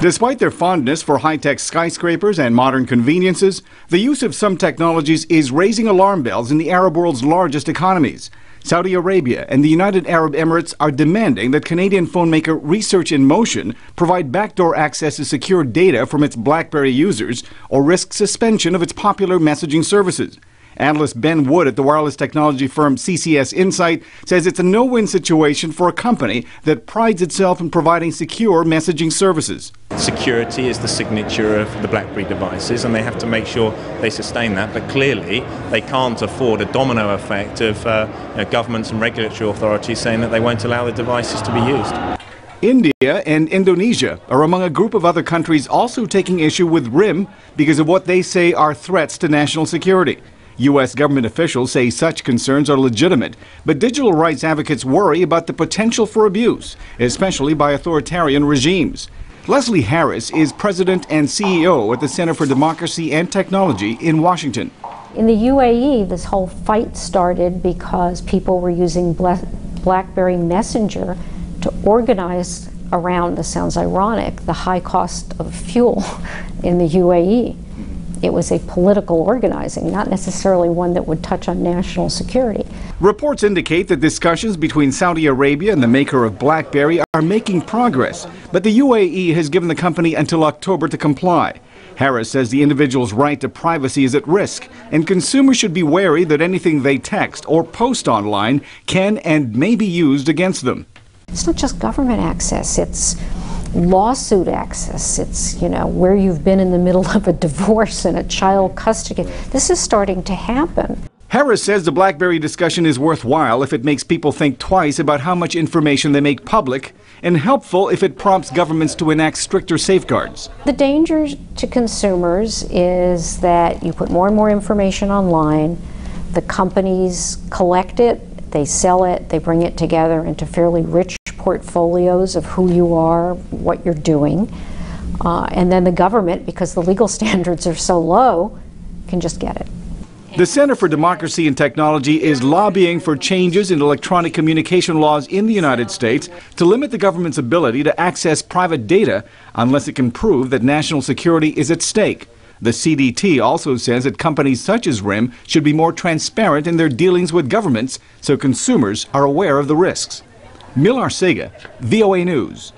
Despite their fondness for high-tech skyscrapers and modern conveniences, the use of some technologies is raising alarm bells in the Arab world's largest economies. Saudi Arabia and the United Arab Emirates are demanding that Canadian phone maker Research in Motion provide backdoor access to secure data from its BlackBerry users or risk suspension of its popular messaging services. Analyst Ben Wood at the wireless technology firm CCS Insight says it's a no-win situation for a company that prides itself in providing secure messaging services. Security is the signature of the BlackBerry devices, and they have to make sure they sustain that. But clearly, they can't afford a domino effect of governments and regulatory authorities saying that they won't allow the devices to be used. India and Indonesia are among a group of other countries also taking issue with RIM because of what they say are threats to national security. U.S. government officials say such concerns are legitimate, but digital rights advocates worry about the potential for abuse, especially by authoritarian regimes. Leslie Harris is president and CEO at the Center for Democracy and Technology in Washington. In the UAE, this whole fight started because people were using BlackBerry Messenger to organize around, this sounds ironic, the high cost of fuel in the UAE. It was a political organizing, not necessarily one that would touch on national security. Reports indicate that discussions between Saudi Arabia and the maker of BlackBerry are making progress, but the UAE has given the company until October to comply. Harris says the individual's right to privacy is at risk, and consumers should be wary that anything they text or post online can and may be used against them. It's not just government access, it's lawsuit access. It's, where you've been in the middle of a divorce and a child custody. This is starting to happen. Harris says the BlackBerry discussion is worthwhile if it makes people think twice about how much information they make public, and helpful if it prompts governments to enact stricter safeguards. The danger to consumers is that you put more and more information online, the companies collect it, they sell it, they bring it together into fairly rich portfolios of who you are, what you're doing, and then the government, because the legal standards are so low, can just get it. The Center for Democracy and Technology is lobbying for changes in electronic communication laws in the United States to limit the government's ability to access private data unless it can prove that national security is at stake. The CDT also says that companies such as RIM should be more transparent in their dealings with governments so consumers are aware of the risks. Milar Sega, VOA News.